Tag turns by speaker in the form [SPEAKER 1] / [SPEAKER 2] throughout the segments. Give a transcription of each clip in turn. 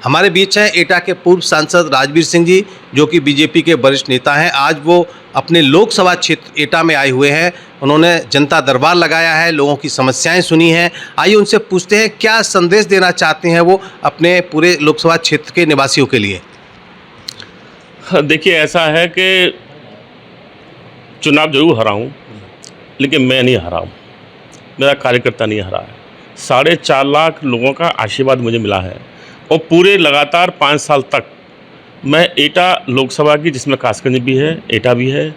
[SPEAKER 1] हमारे बीच हैं एटा के पूर्व सांसद राजवीर सिंह जी, जो कि बीजेपी के वरिष्ठ नेता हैं। आज वो अपने लोकसभा क्षेत्र एटा में आए हुए हैं। उन्होंने जनता दरबार लगाया है, लोगों की समस्याएं सुनी हैं। आइए उनसे पूछते हैं क्या संदेश देना चाहते हैं वो अपने पूरे लोकसभा क्षेत्र के निवासियों के लिए।
[SPEAKER 2] देखिए, ऐसा है कि चुनाव जरूर हरा हूँ, लेकिन मैं नहीं हरा हूँ, मेरा कार्यकर्ता नहीं हरा है। 4.5 लाख लोगों का आशीर्वाद मुझे मिला है और पूरे लगातार 5 साल तक मैं एटा लोकसभा की, जिसमें कासगंज भी है, एटा भी है,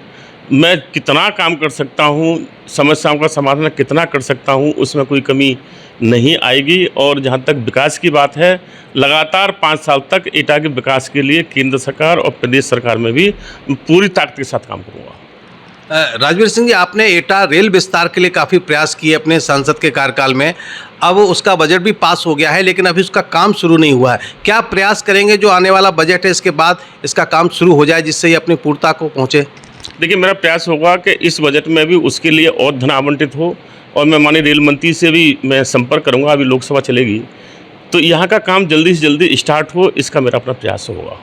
[SPEAKER 2] मैं कितना काम कर सकता हूँ, समस्याओं का समाधान कितना कर सकता हूँ, उसमें कोई कमी नहीं आएगी। और जहाँ तक विकास की बात है, लगातार 5 साल तक एटा के विकास के लिए केंद्र सरकार और प्रदेश सरकार में भी पूरी ताकत के साथ काम करूँगा।
[SPEAKER 1] राजवीर सिंह जी, आपने एटा रेल विस्तार के लिए काफ़ी प्रयास किए अपने सांसद के कार्यकाल में। अब उसका बजट भी पास हो गया है, लेकिन अभी उसका काम शुरू नहीं हुआ है। क्या प्रयास करेंगे जो आने वाला बजट है इसके बाद इसका काम शुरू हो जाए, जिससे ये अपनी पूर्णता को पहुँचे?
[SPEAKER 2] देखिए, मेरा प्रयास होगा कि इस बजट में भी उसके लिए और धन आवंटित हो, और मैं माननीय रेल मंत्री से भी मैं संपर्क करूँगा। अभी लोकसभा चलेगी तो यहाँ का काम जल्दी से जल्दी स्टार्ट हो, इसका मेरा अपना प्रयास होगा।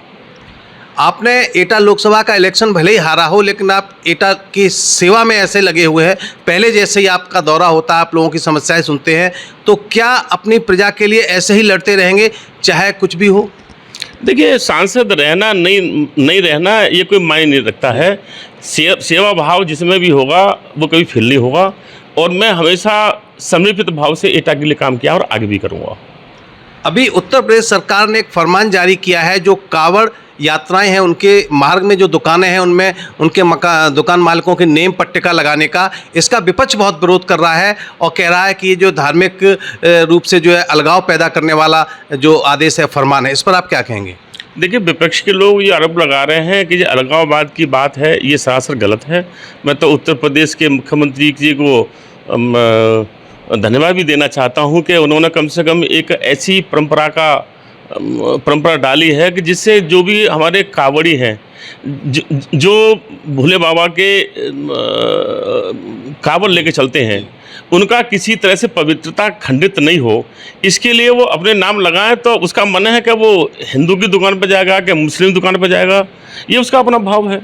[SPEAKER 1] आपने एटा लोकसभा का इलेक्शन भले ही हारा हो, लेकिन आप एटा की सेवा में ऐसे लगे हुए हैं। पहले जैसे ही आपका दौरा होता है, आप लोगों की समस्याएं सुनते हैं, तो क्या अपनी प्रजा के लिए ऐसे ही लड़ते रहेंगे चाहे कुछ भी हो?
[SPEAKER 2] देखिए, सांसद रहना नहीं रहना ये कोई मायने नहीं रखता है। सेवा भाव जिसमें भी होगा वो कभी फेल नहीं होगा, और मैं हमेशा समर्पित भाव से एटा के लिए काम किया और आगे भी करूँगा।
[SPEAKER 1] अभी उत्तर प्रदेश सरकार ने एक फरमान जारी किया है, जो कांवड़ यात्राएं हैं उनके मार्ग में जो दुकानें हैं उनमें उनके दुकान मालिकों के नेम पट्टिका लगाने का, इसका विपक्ष बहुत विरोध कर रहा है और कह रहा है कि ये जो धार्मिक रूप से जो है अलगाव पैदा करने वाला जो आदेश है, फरमान है, इस पर आप क्या कहेंगे?
[SPEAKER 2] देखिए, विपक्ष के लोग ये आरोप लगा रहे हैं कि ये अलगाववाद की बात है, ये सरासर गलत है। मैं तो उत्तर प्रदेश के मुख्यमंत्री जी को धन्यवाद भी देना चाहता हूँ कि उन्होंने कम से कम एक ऐसी परंपरा डाली है कि जिससे जो भी हमारे कावड़ी हैं, जो भोले बाबा के कावड़ लेके चलते हैं, उनका किसी तरह से पवित्रता खंडित नहीं हो, इसके लिए वो अपने नाम लगाएं। तो उसका मन है कि वो हिंदू की दुकान पर जाएगा कि मुस्लिम दुकान पर जाएगा, ये उसका अपना भाव है।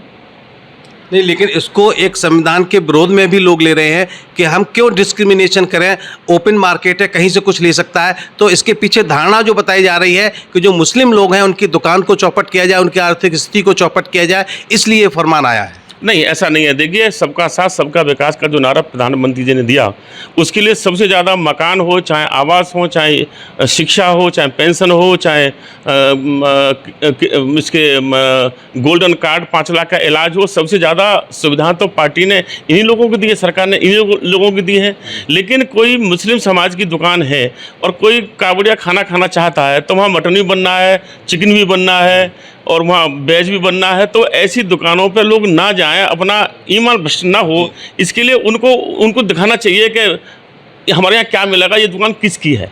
[SPEAKER 1] नहीं, लेकिन इसको एक संविधान के विरोध में भी लोग ले रहे हैं कि हम क्यों डिस्क्रिमिनेशन करें, ओपन मार्केट है, कहीं से कुछ ले सकता है। तो इसके पीछे धारणा जो बताई जा रही है कि जो मुस्लिम लोग हैं उनकी दुकान को चौपट किया जाए, उनकी आर्थिक स्थिति को चौपट किया जाए, इसलिए ये फरमान आया है।
[SPEAKER 2] नहीं, ऐसा नहीं है। देखिए, सबका साथ सबका विकास का जो नारा प्रधानमंत्री जी ने दिया, उसके लिए सबसे ज़्यादा मकान हो, चाहे आवास हो, चाहे शिक्षा हो, चाहे पेंशन हो, चाहे इसके गोल्डन कार्ड 5 लाख का इलाज हो, सबसे ज़्यादा सुविधाएं तो पार्टी ने इन्हीं लोगों को दी है, सरकार ने इन्हीं लोगों को दी है। लेकिन कोई मुस्लिम समाज की दुकान है और कोई कावड़िया खाना खाना चाहता है, तो वहाँ मटन भी बनना है, चिकन भी बनना है और वहाँ वेज भी बनना है, तो ऐसी दुकानों पर लोग ना जाएं, अपना ईमान भ्रष्ट ना हो। इसके लिए उनको दिखाना चाहिए कि हमारे यहाँ क्या मिलेगा, ये दुकान किसकी है।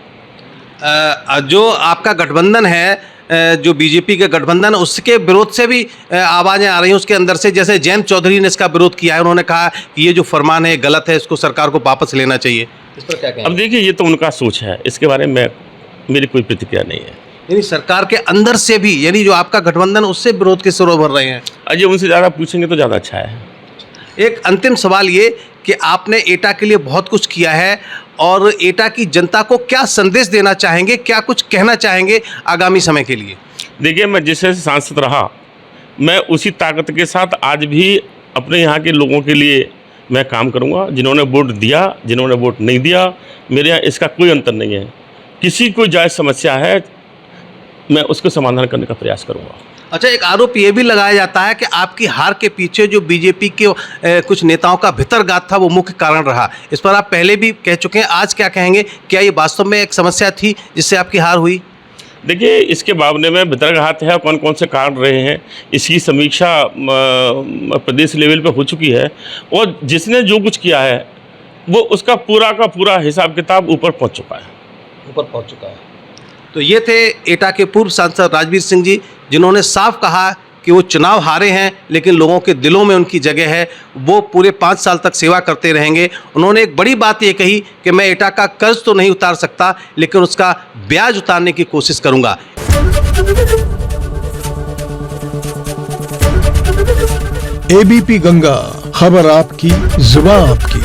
[SPEAKER 1] जो आपका गठबंधन है, जो बीजेपी का गठबंधन, उसके विरोध से भी आवाज़ें आ रही हैं उसके अंदर से। जैसे जयंत चौधरी ने इसका विरोध किया है, उन्होंने कहा कि ये जो फरमान है गलत है, इसको सरकार को वापस लेना चाहिए। इस पर क्या कहेंगे?
[SPEAKER 2] अब देखिए, ये तो उनका सोच है, इसके बारे में मेरी कोई प्रतिक्रिया नहीं है।
[SPEAKER 1] यानी सरकार के अंदर से भी, यानी जो आपका गठबंधन, उससे विरोध के सुर भर रहे हैं।
[SPEAKER 2] अजय, उनसे ज़्यादा पूछेंगे तो ज़्यादा अच्छा है।
[SPEAKER 1] एक अंतिम सवाल ये कि आपने एटा के लिए बहुत कुछ किया है और एटा की जनता को क्या संदेश देना चाहेंगे, क्या कुछ कहना चाहेंगे आगामी समय के लिए?
[SPEAKER 2] देखिए, मैं जिस सांसद रहा, मैं उसी ताकत के साथ आज भी अपने यहाँ के लोगों के लिए मैं काम करूँगा। जिन्होंने वोट दिया, जिन्होंने वोट नहीं दिया, मेरे यहाँ इसका कोई अंतर नहीं है। किसी को जायज़ समस्या है, मैं उसको समाधान करने का प्रयास करूँगा।
[SPEAKER 1] अच्छा, एक आरोप ये भी लगाया जाता है कि आपकी हार के पीछे जो बीजेपी के कुछ नेताओं का भितरघात था, वो मुख्य कारण रहा। इस पर आप पहले भी कह चुके हैं, आज क्या कहेंगे? क्या ये वास्तव में एक समस्या थी जिससे आपकी हार हुई?
[SPEAKER 2] देखिए, इसके मामले में भितरघात है, कौन कौन से कारण रहे हैं, इसकी समीक्षा प्रदेश लेवल पे हो चुकी है, और जिसने जो कुछ किया है वो उसका पूरा का पूरा हिसाब किताब ऊपर पहुंच चुका है।
[SPEAKER 1] तो ये थे एटा के पूर्व सांसद राजवीर सिंह जी, जिन्होंने साफ कहा कि वो चुनाव हारे हैं, लेकिन लोगों के दिलों में उनकी जगह है, वो पूरे 5 साल तक सेवा करते रहेंगे। उन्होंने एक बड़ी बात ये कही कि मैं एटा का कर्ज तो नहीं उतार सकता, लेकिन उसका ब्याज उतारने की कोशिश करूँगा।
[SPEAKER 3] एबीपी गंगा, खबर आपकी, जुबान आपकी।